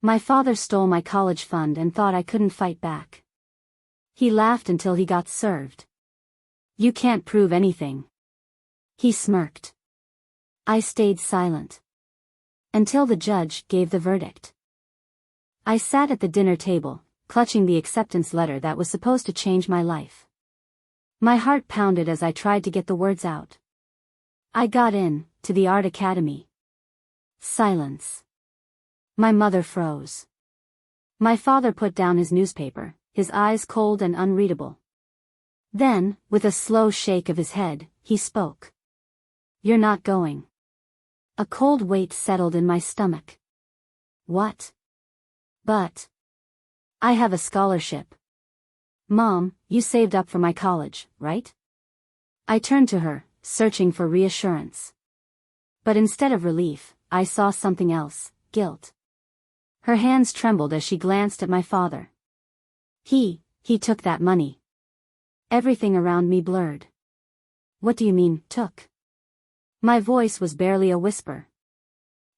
My father stole my college fund and thought I couldn't fight back. He laughed until he got served. You can't prove anything. He smirked. I stayed silent. Until the judge gave the verdict. I sat at the dinner table, clutching the acceptance letter that was supposed to change my life. My heart pounded as I tried to get the words out. I got in, to the art academy. Silence. My mother froze. My father put down his newspaper, his eyes cold and unreadable. Then, with a slow shake of his head, he spoke. You're not going. A cold weight settled in my stomach. What? But I have a scholarship. Mom, you saved up for my college, right? I turned to her, searching for reassurance. But instead of relief, I saw something else, guilt. Her hands trembled as she glanced at my father. He took that money. Everything around me blurred. What do you mean, took? My voice was barely a whisper.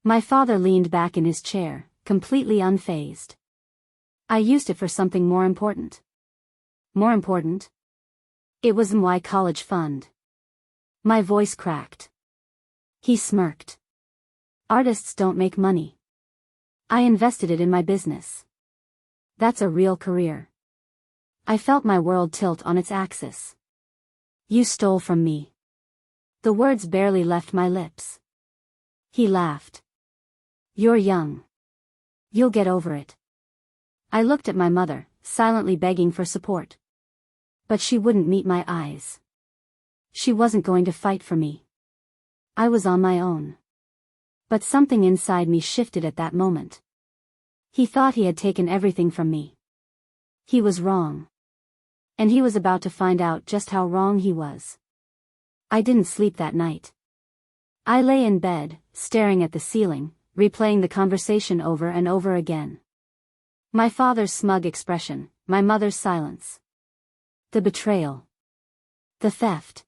My father leaned back in his chair, completely unfazed. I used it for something more important. More important? It was my college fund. My voice cracked. He smirked. Artists don't make money. I invested it in my business. That's a real career. I felt my world tilt on its axis. You stole from me. The words barely left my lips. He laughed. You're young. You'll get over it. I looked at my mother, silently begging for support. But she wouldn't meet my eyes. She wasn't going to fight for me. I was on my own. But something inside me shifted at that moment. He thought he had taken everything from me. He was wrong. And he was about to find out just how wrong he was. I didn't sleep that night. I lay in bed, staring at the ceiling, replaying the conversation over and over again. My father's smug expression, my mother's silence. The betrayal. The theft.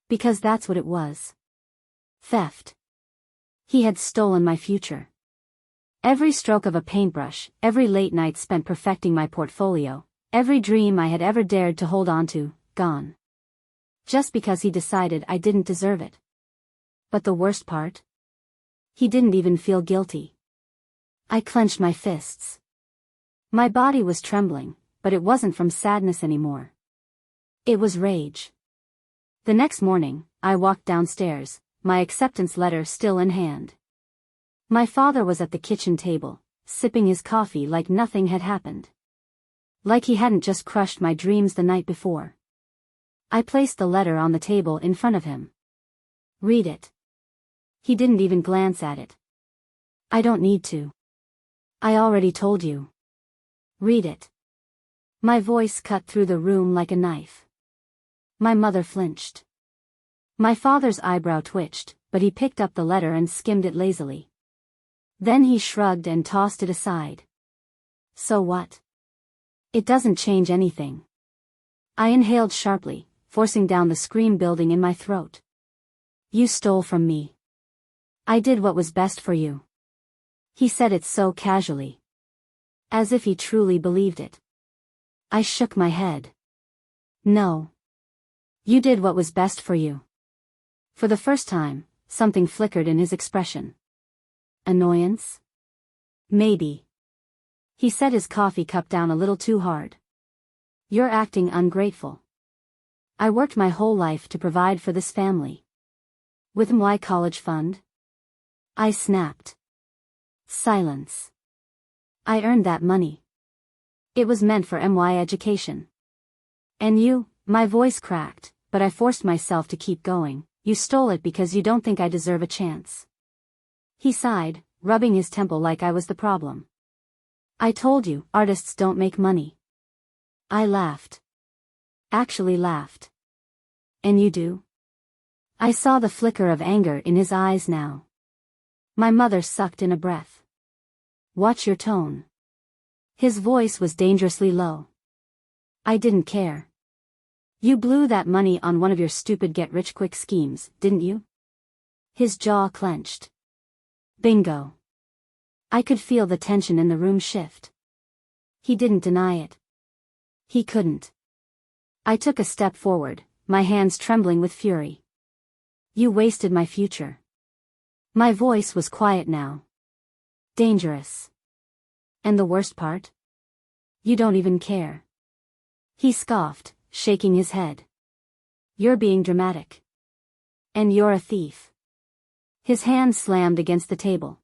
Because that's what it was. Theft. He had stolen my future. Every stroke of a paintbrush, every late night spent perfecting my portfolio, every dream I had ever dared to hold on to, gone. Just because he decided I didn't deserve it. But the worst part? He didn't even feel guilty. I clenched my fists. My body was trembling, but it wasn't from sadness anymore. It was rage. The next morning, I walked downstairs, my acceptance letter still in hand. My father was at the kitchen table, sipping his coffee like nothing had happened. Like he hadn't just crushed my dreams the night before. I placed the letter on the table in front of him. Read it. He didn't even glance at it. I don't need to. I already told you. Read it. My voice cut through the room like a knife. My mother flinched. My father's eyebrow twitched, but he picked up the letter and skimmed it lazily. Then he shrugged and tossed it aside. So what? It doesn't change anything. I inhaled sharply, forcing down the scream building in my throat. You stole from me. I did what was best for you. He said it so casually. As if he truly believed it. I shook my head. No. You did what was best for you. For the first time, something flickered in his expression. Annoyance? Maybe. He set his coffee cup down a little too hard. You're acting ungrateful. I worked my whole life to provide for this family. With my college fund? I snapped. Silence. I earned that money. It was meant for my education. And you, my voice cracked, but I forced myself to keep going. You stole it because you don't think I deserve a chance. He sighed, rubbing his temple like I was the problem. I told you, artists don't make money. I laughed. Actually laughed. And you do? I saw the flicker of anger in his eyes now. My mother sucked in a breath. Watch your tone. His voice was dangerously low. I didn't care. You blew that money on one of your stupid get-rich-quick schemes, didn't you? His jaw clenched. Bingo. I could feel the tension in the room shift. He didn't deny it. He couldn't. I took a step forward, my hands trembling with fury. You wasted my future. My voice was quiet now. Dangerous. And the worst part? You don't even care. He scoffed, shaking his head. You're being dramatic. And you're a thief. His hand slammed against the table.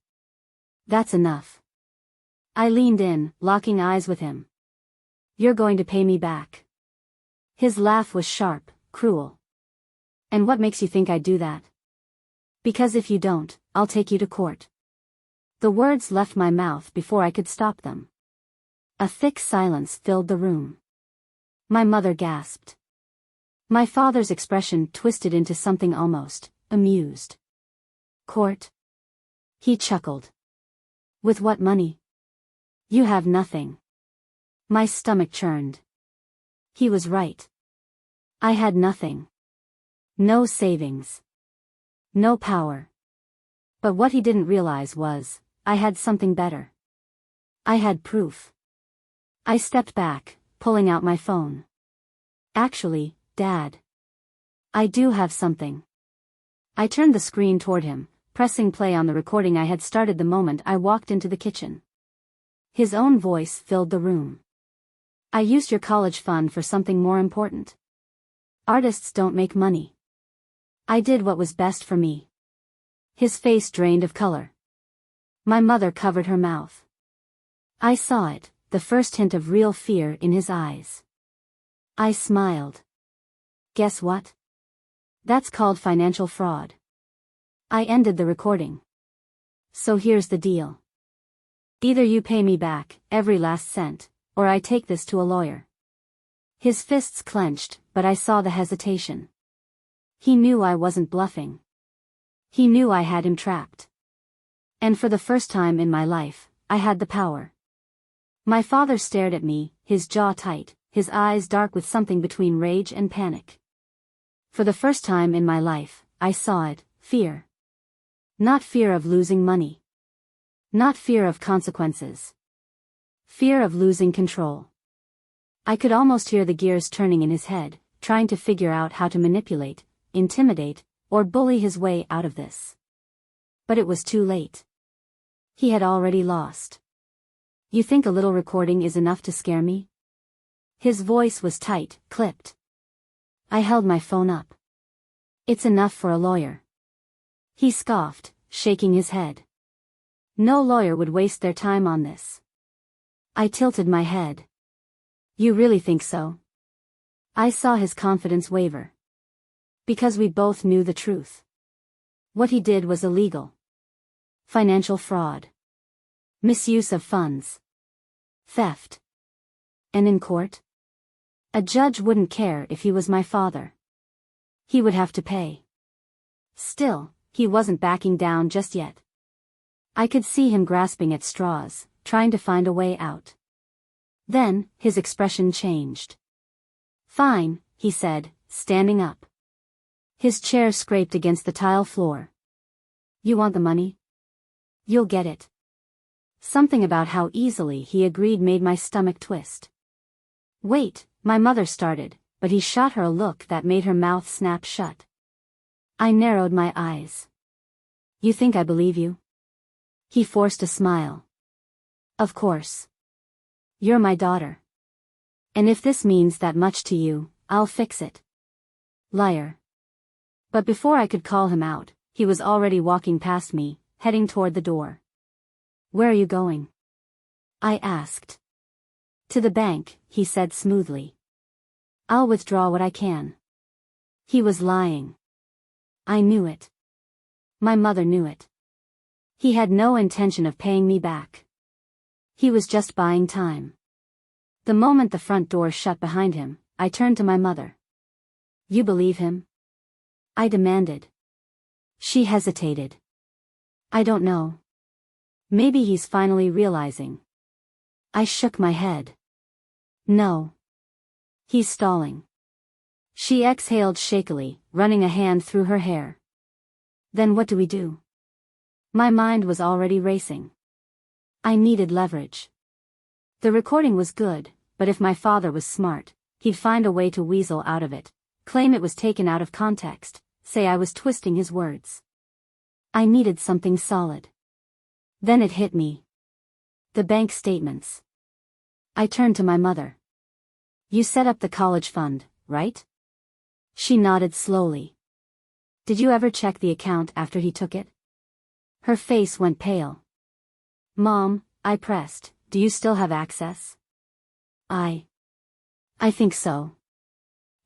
That's enough. I leaned in, locking eyes with him. You're going to pay me back. His laugh was sharp, cruel. And what makes you think I'd do that? Because if you don't, I'll take you to court. The words left my mouth before I could stop them. A thick silence filled the room. My mother gasped. My father's expression twisted into something almost amused. Court? He chuckled. With what money? You have nothing. My stomach churned. He was right. I had nothing. No savings. No power. But what he didn't realize was, I had something better. I had proof. I stepped back, pulling out my phone. Actually, Dad. I do have something. I turned the screen toward him, pressing play on the recording I had started the moment I walked into the kitchen. His own voice filled the room. I used your college fund for something more important. Artists don't make money. I did what was best for me. His face drained of color. My mother covered her mouth. I saw it, the first hint of real fear in his eyes. I smiled. Guess what? That's called financial fraud. I ended the recording. So here's the deal. Either you pay me back, every last cent, or I take this to a lawyer. His fists clenched, but I saw the hesitation. He knew I wasn't bluffing. He knew I had him trapped. And for the first time in my life, I had the power. My father stared at me, his jaw tight, his eyes dark with something between rage and panic. For the first time in my life, I saw it, fear. Not fear of losing money. Not fear of consequences. Fear of losing control. I could almost hear the gears turning in his head, trying to figure out how to manipulate, intimidate, or bully his way out of this. But it was too late. He had already lost. You think a little recording is enough to scare me? His voice was tight, clipped. I held my phone up. It's enough for a lawyer. He scoffed, shaking his head. No lawyer would waste their time on this. I tilted my head. You really think so? I saw his confidence waver. Because we both knew the truth. What he did was illegal. Financial fraud. Misuse of funds. Theft. And in court? A judge wouldn't care if he was my father. He would have to pay. Still, he wasn't backing down just yet. I could see him grasping at straws, trying to find a way out. Then, his expression changed. Fine, he said, standing up. His chair scraped against the tile floor. You want the money? You'll get it. Something about how easily he agreed made my stomach twist. Wait, my mother started, but he shot her a look that made her mouth snap shut. I narrowed my eyes. You think I believe you? He forced a smile. Of course. You're my daughter. And if this means that much to you, I'll fix it. Liar. But before I could call him out, he was already walking past me, heading toward the door. Where are you going? I asked. To the bank, he said smoothly. I'll withdraw what I can. He was lying. I knew it. My mother knew it. He had no intention of paying me back. He was just buying time. The moment the front door shut behind him, I turned to my mother. You believe him? I demanded. She hesitated. I don't know. Maybe he's finally realizing. I shook my head. No. He's stalling. She exhaled shakily, running a hand through her hair. Then what do we do? My mind was already racing. I needed leverage. The recording was good, but if my father was smart, he'd find a way to weasel out of it, claim it was taken out of context, say I was twisting his words. I needed something solid. Then it hit me. The bank statements. I turned to my mother. You set up the college fund, right? She nodded slowly. Did you ever check the account after he took it? Her face went pale. Mom, I pressed, do you still have access? I think so.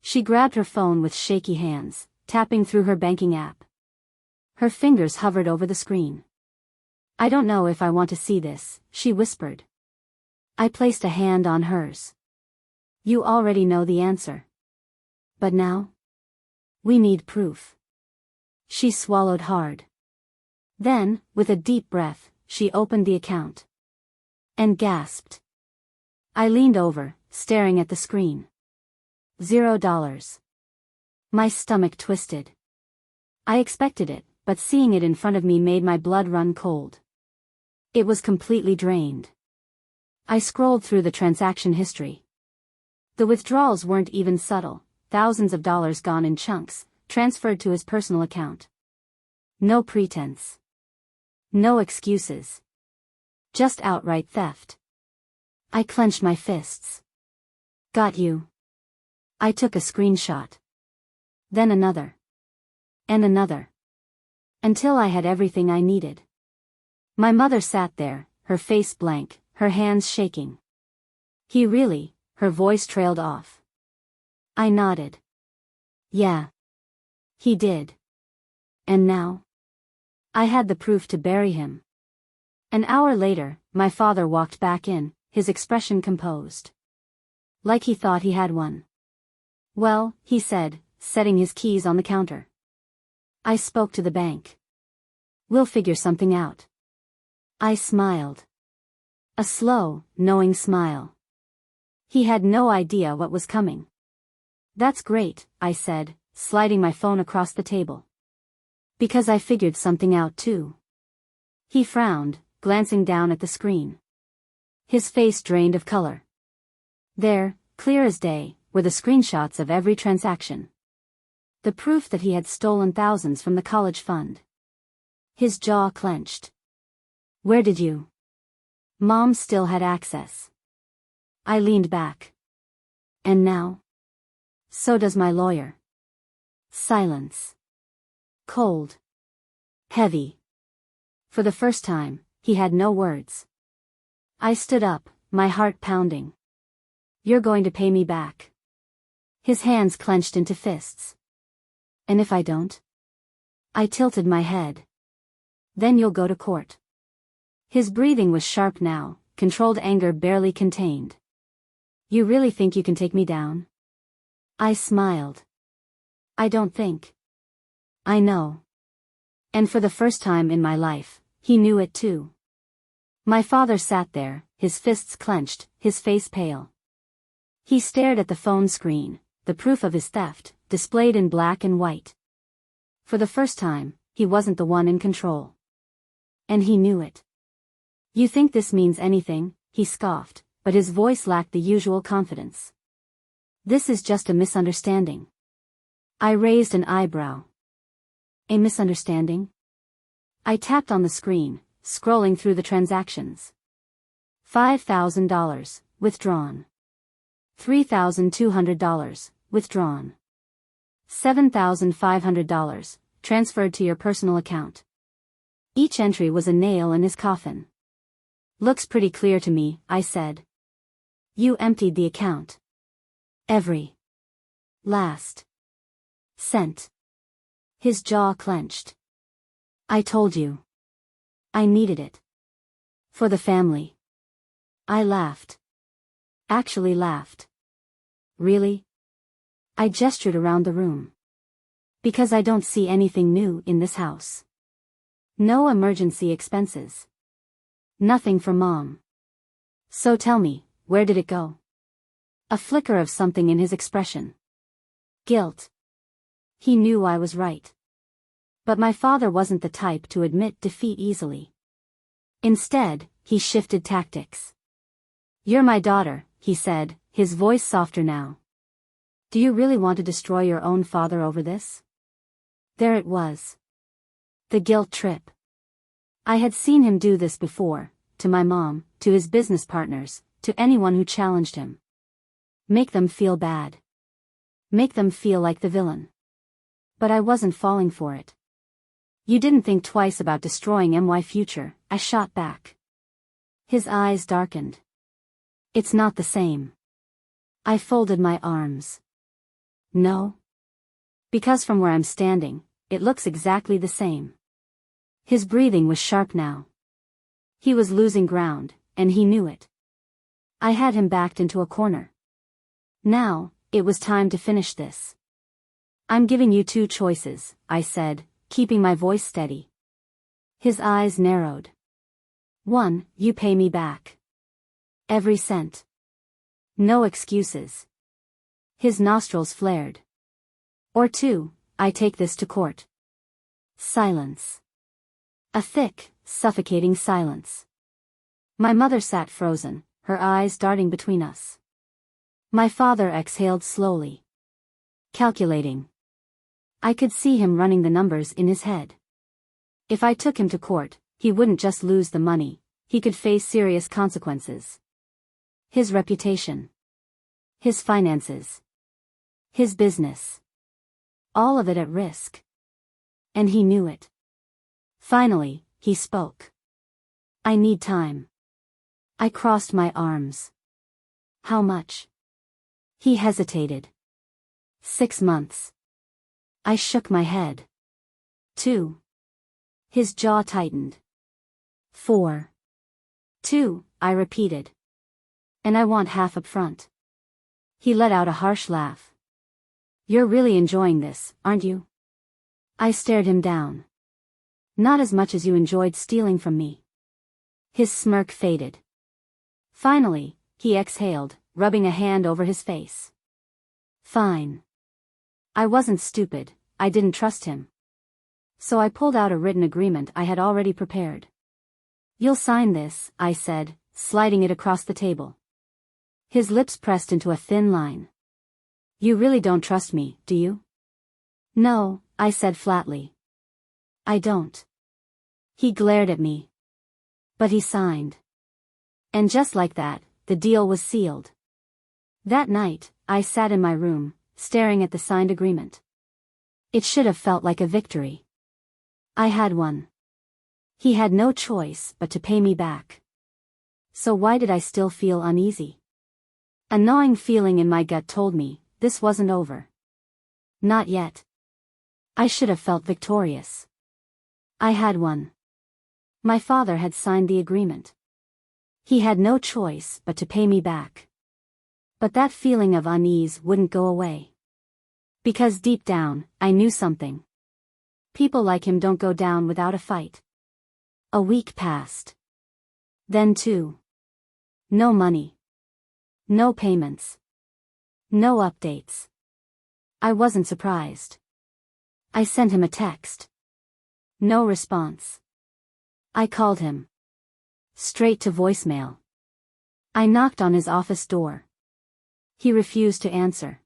She grabbed her phone with shaky hands, tapping through her banking app. Her fingers hovered over the screen. I don't know if I want to see this, she whispered. I placed a hand on hers. You already know the answer. But now? We need proof. She swallowed hard. Then, with a deep breath, she opened the account. And gasped. I leaned over, staring at the screen. $0. My stomach twisted. I expected it, but seeing it in front of me made my blood run cold. It was completely drained. I scrolled through the transaction history. The withdrawals weren't even subtle, thousands of dollars gone in chunks, transferred to his personal account. No pretense. No excuses. Just outright theft. I clenched my fists. Got you. I took a screenshot. Then another. And another. Until I had everything I needed. My mother sat there, her face blank, her hands shaking. He really, her voice trailed off. I nodded. Yeah. He did. And now? I had the proof to bury him. An hour later, my father walked back in, his expression composed. Like he thought he had one. Well, he said, setting his keys on the counter. I spoke to the bank. We'll figure something out. I smiled. A slow, knowing smile. He had no idea what was coming. That's great, I said, sliding my phone across the table. Because I figured something out too. He frowned, glancing down at the screen. His face drained of color. There, clear as day, were the screenshots of every transaction. The proof that he had stolen thousands from the college fund. His jaw clenched. Where did you? Mom still had access. I leaned back. And now? So does my lawyer. Silence. Cold. Heavy. For the first time, he had no words. I stood up, my heart pounding. You're going to pay me back. His hands clenched into fists. And if I don't? I tilted my head. Then you'll go to court. His breathing was sharp now, controlled anger barely contained. You really think you can take me down? I smiled. I don't think. I know. And for the first time in my life, he knew it too. My father sat there, his fists clenched, his face pale. He stared at the phone screen, the proof of his theft, displayed in black and white. For the first time, he wasn't the one in control. And he knew it. You think this means anything? He scoffed, but his voice lacked the usual confidence. This is just a misunderstanding. I raised an eyebrow. A misunderstanding? I tapped on the screen, scrolling through the transactions. $5,000, withdrawn. $3,200, withdrawn. $7,500, transferred to your personal account. Each entry was a nail in his coffin. Looks pretty clear to me, I said. You emptied the account. Every last cent. His jaw clenched. I told you. I needed it. For the family. I laughed. Actually laughed. Really? I gestured around the room. Because I don't see anything new in this house. No emergency expenses. Nothing for Mom. So tell me, where did it go? A flicker of something in his expression. Guilt. He knew I was right. But my father wasn't the type to admit defeat easily. Instead, he shifted tactics. "You're my daughter," he said, his voice softer now. "Do you really want to destroy your own father over this?" There it was. The guilt trip. I had seen him do this before, to my mom, to his business partners, to anyone who challenged him. Make them feel bad. Make them feel like the villain. But I wasn't falling for it. "You didn't think twice about destroying my future," I shot back. His eyes darkened. "It's not the same." I folded my arms. "No? Because from where I'm standing, it looks exactly the same." His breathing was sharp now. He was losing ground, and he knew it. I had him backed into a corner. Now, it was time to finish this. "I'm giving you two choices," I said, keeping my voice steady. His eyes narrowed. "One, you pay me back. Every cent. No excuses." His nostrils flared. "Or two, I take this to court." Silence. A thick, suffocating silence. My mother sat frozen, her eyes darting between us. My father exhaled slowly. Calculating. I could see him running the numbers in his head. If I took him to court, he wouldn't just lose the money, he could face serious consequences. His reputation. His finances. His business. All of it at risk. And he knew it. Finally, he spoke. "I need time." I crossed my arms. "How much?" He hesitated. 6 months. I shook my head. 2. His jaw tightened. 4. 2, I repeated. "And I want half up front." He let out a harsh laugh. "You're really enjoying this, aren't you?" I stared him down. "Not as much as you enjoyed stealing from me." His smirk faded. Finally, he exhaled, rubbing a hand over his face. "Fine." I wasn't stupid, I didn't trust him. So I pulled out a written agreement I had already prepared. "You'll sign this," I said, sliding it across the table. His lips pressed into a thin line. "You really don't trust me, do you?" "No," I said flatly. "I don't." He glared at me. But he signed. And just like that, the deal was sealed. That night, I sat in my room, staring at the signed agreement. It should have felt like a victory. I had won. He had no choice but to pay me back. So why did I still feel uneasy? A gnawing feeling in my gut told me, this wasn't over. Not yet. I should have felt victorious. I had won. My father had signed the agreement. He had no choice but to pay me back. But that feeling of unease wouldn't go away. Because deep down, I knew something. People like him don't go down without a fight. A week passed. Then 2. No money. No payments. No updates. I wasn't surprised. I sent him a text. No response. I called him. Straight to voicemail. I knocked on his office door. He refused to answer.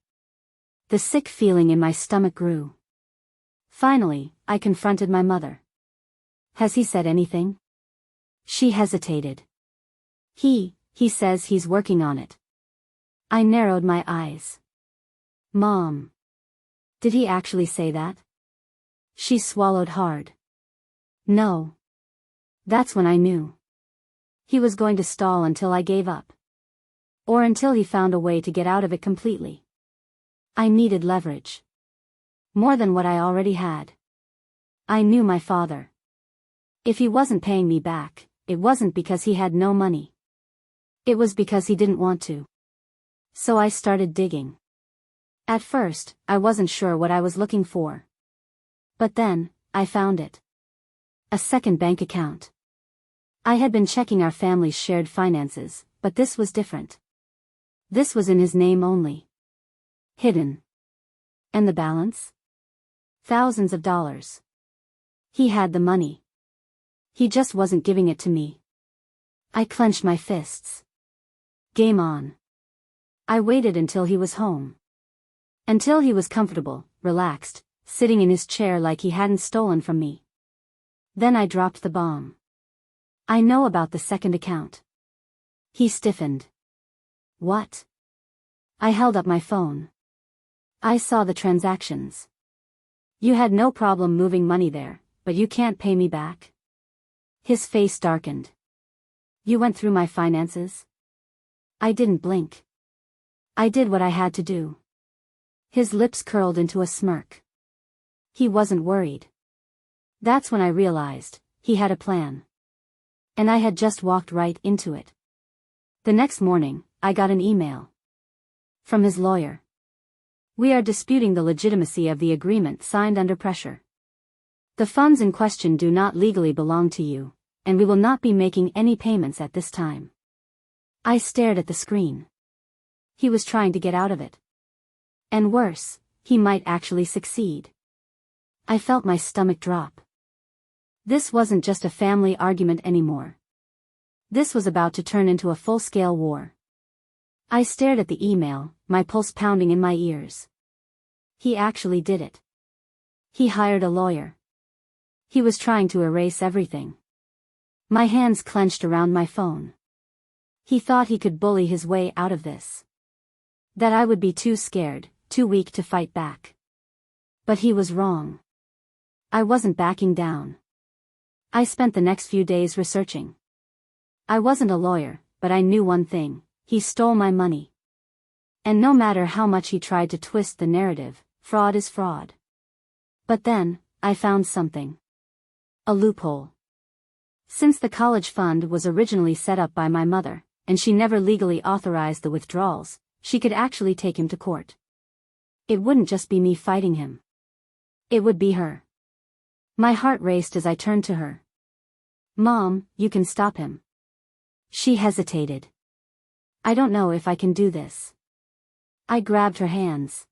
The sick feeling in my stomach grew. Finally, I confronted my mother. "Has he said anything?" She hesitated. He says he's working on it." I narrowed my eyes. "Mom. Did he actually say that?" She swallowed hard. "No." That's when I knew. He was going to stall until I gave up. Or until he found a way to get out of it completely. I needed leverage. More than what I already had. I knew my father. If he wasn't paying me back, it wasn't because he had no money. It was because he didn't want to. So I started digging. At first, I wasn't sure what I was looking for. But then, I found it. A second bank account. I had been checking our family's shared finances, but this was different. This was in his name only. Hidden. And the balance? Thousands of dollars. He had the money. He just wasn't giving it to me. I clenched my fists. Game on. I waited until he was home. Until he was comfortable, relaxed, sitting in his chair like he hadn't stolen from me. Then I dropped the bomb. I know about the second account. He stiffened. What? I held up my phone. I saw the transactions. You had no problem moving money there, but you can't pay me back? His face darkened. You went through my finances? I didn't blink. I did what I had to do. His lips curled into a smirk. He wasn't worried. That's when I realized, he had a plan. And I had just walked right into it. The next morning, I got an email. From his lawyer. We are disputing the legitimacy of the agreement signed under pressure. The funds in question do not legally belong to you, and we will not be making any payments at this time. I stared at the screen. He was trying to get out of it. And worse, he might actually succeed. I felt my stomach drop. This wasn't just a family argument anymore. This was about to turn into a full-scale war. I stared at the email, my pulse pounding in my ears. He actually did it. He hired a lawyer. He was trying to erase everything. My hands clenched around my phone. He thought he could bully his way out of this. That I would be too scared, too weak to fight back. But he was wrong. I wasn't backing down. I spent the next few days researching. I wasn't a lawyer, but I knew one thing. He stole my money. And no matter how much he tried to twist the narrative, fraud is fraud. But then, I found something. A loophole. Since the college fund was originally set up by my mother, and she never legally authorized the withdrawals, she could actually take him to court. It wouldn't just be me fighting him. It would be her. My heart raced as I turned to her. Mom, you can stop him. She hesitated. I don't know if I can do this. I grabbed her hands.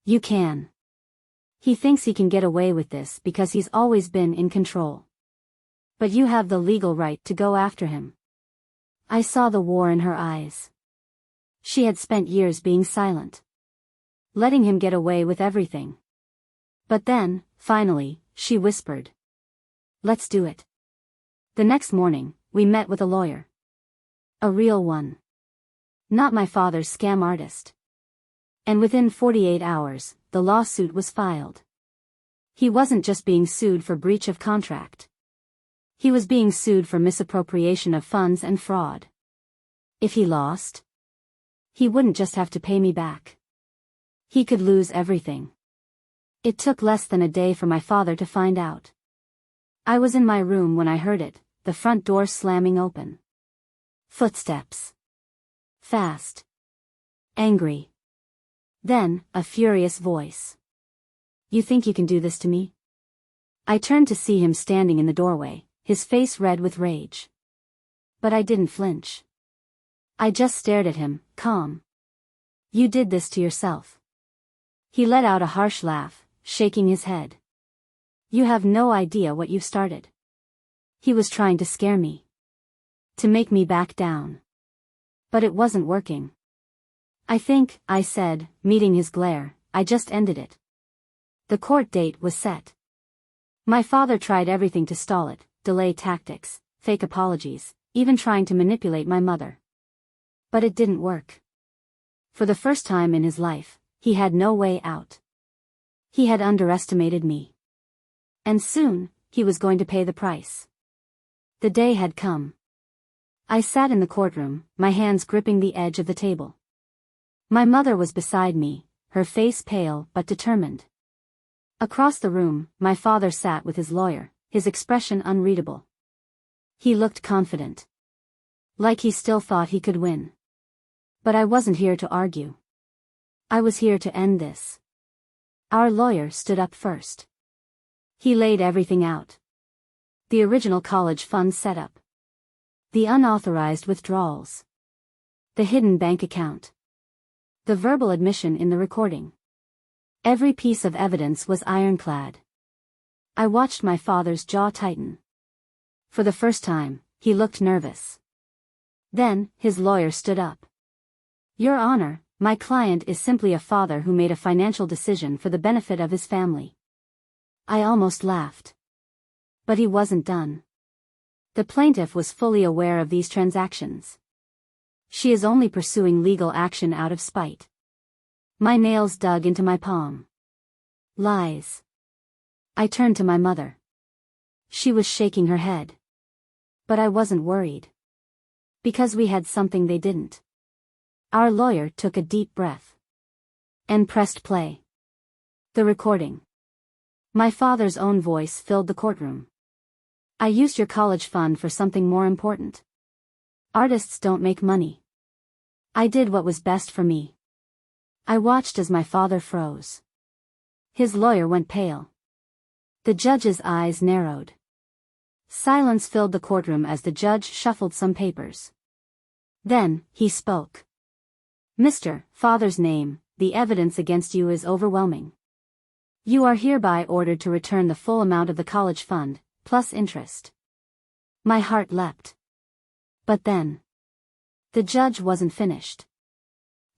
You can. He thinks he can get away with this because he's always been in control. But you have the legal right to go after him. I saw the war in her eyes. She had spent years being silent. Letting him get away with everything. But then, finally, she whispered. Let's do it. The next morning, we met with a lawyer. A real one. Not my father's scam artist. And within 48 hours, the lawsuit was filed. He wasn't just being sued for breach of contract. He was being sued for misappropriation of funds and fraud. If he lost, he wouldn't just have to pay me back. He could lose everything. It took less than a day for my father to find out. I was in my room when I heard it, the front door slamming open. Footsteps. Fast. Angry. Then, a furious voice. You think you can do this to me? I turned to see him standing in the doorway, his face red with rage. But I didn't flinch. I just stared at him, calm. You did this to yourself. He let out a harsh laugh, shaking his head. You have no idea what you've started. He was trying to scare me. To make me back down. But it wasn't working. I think, I said, meeting his glare, I just ended it. The court date was set. My father tried everything to stall it, delay tactics, fake apologies, even trying to manipulate my mother. But it didn't work. For the first time in his life, he had no way out. He had underestimated me. And soon, he was going to pay the price. The day had come. I sat in the courtroom, my hands gripping the edge of the table. My mother was beside me, her face pale but determined. Across the room, my father sat with his lawyer, his expression unreadable. He looked confident. Like he still thought he could win. But I wasn't here to argue. I was here to end this. Our lawyer stood up first. He laid everything out. The original college fund setup. The unauthorized withdrawals. The hidden bank account. The verbal admission in the recording. Every piece of evidence was ironclad. I watched my father's jaw tighten. For the first time, he looked nervous. Then, his lawyer stood up. Your Honor, my client is simply a father who made a financial decision for the benefit of his family. I almost laughed. But he wasn't done. The plaintiff was fully aware of these transactions. She is only pursuing legal action out of spite. My nails dug into my palm. Lies. I turned to my mother. She was shaking her head. But I wasn't worried. Because we had something they didn't. Our lawyer took a deep breath. And pressed play. The recording. My father's own voice filled the courtroom. I used your college fund for something more important. Artists don't make money. I did what was best for me. I watched as my father froze. His lawyer went pale. The judge's eyes narrowed. Silence filled the courtroom as the judge shuffled some papers. Then, he spoke. Mr. Father's name, the evidence against you is overwhelming. You are hereby ordered to return the full amount of the college fund, plus interest. My heart leapt. But then. The judge wasn't finished.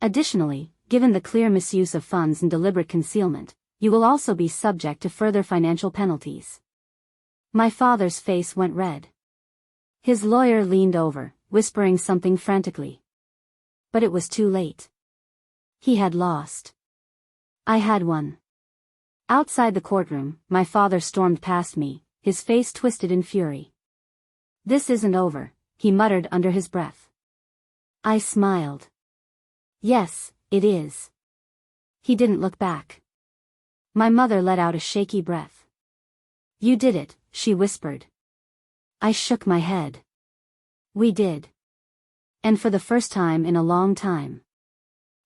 Additionally, given the clear misuse of funds and deliberate concealment, you will also be subject to further financial penalties. My father's face went red. His lawyer leaned over, whispering something frantically. But it was too late. He had lost. I had won. Outside the courtroom, my father stormed past me, his face twisted in fury. This isn't over, he muttered under his breath. I smiled. Yes, it is. He didn't look back. My mother let out a shaky breath. You did it, she whispered. I shook my head. We did. And for the first time in a long time.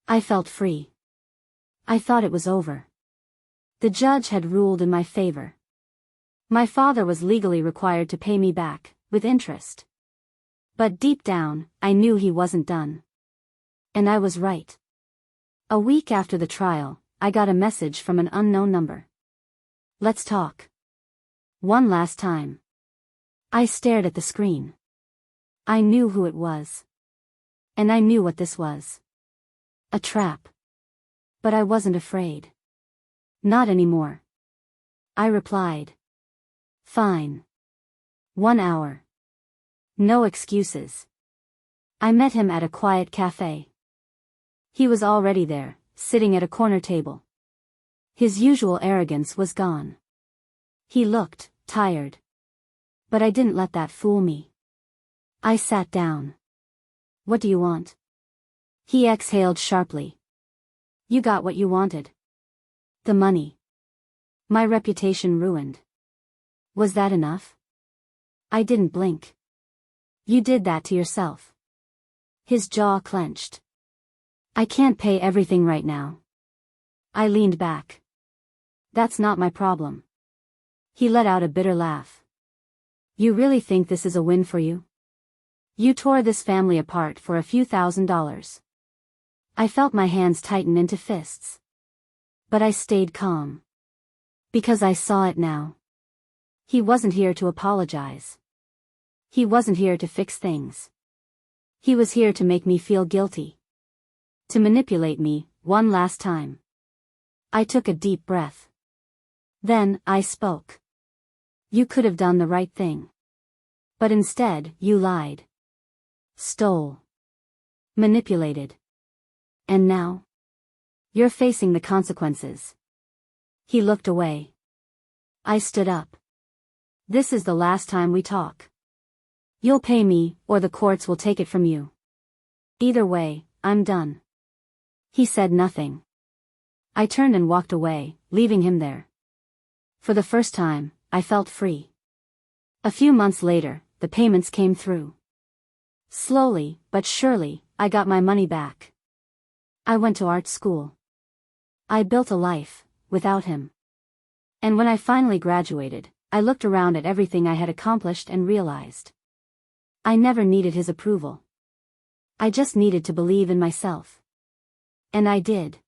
I felt free. I thought it was over. The judge had ruled in my favor. My father was legally required to pay me back, with interest. But deep down, I knew he wasn't done. And I was right. A week after the trial, I got a message from an unknown number. Let's talk. One last time. I stared at the screen. I knew who it was. And I knew what this was. A trap. But I wasn't afraid. Not anymore. I replied. Fine. 1 hour. No excuses. I met him at a quiet cafe. He was already there, sitting at a corner table. His usual arrogance was gone. He looked tired. But I didn't let that fool me. I sat down. What do you want? He exhaled sharply. You got what you wanted. The money. My reputation ruined. Was that enough? I didn't blink. You did that to yourself. His jaw clenched. I can't pay everything right now. I leaned back. That's not my problem. He let out a bitter laugh. You really think this is a win for you? You tore this family apart for a few $1,000s. I felt my hands tighten into fists. But I stayed calm. Because I saw it now. He wasn't here to apologize. He wasn't here to fix things. He was here to make me feel guilty. To manipulate me, one last time. I took a deep breath. Then, I spoke. You could have done the right thing. But instead, you lied. Stole. Manipulated. And now? You're facing the consequences. He looked away. I stood up. This is the last time we talk. You'll pay me, or the courts will take it from you. Either way, I'm done. He said nothing. I turned and walked away, leaving him there. For the first time, I felt free. A few months later, the payments came through. Slowly, but surely, I got my money back. I went to art school. I built a life, without him. And when I finally graduated, I looked around at everything I had accomplished and realized. I never needed his approval. I just needed to believe in myself. And I did.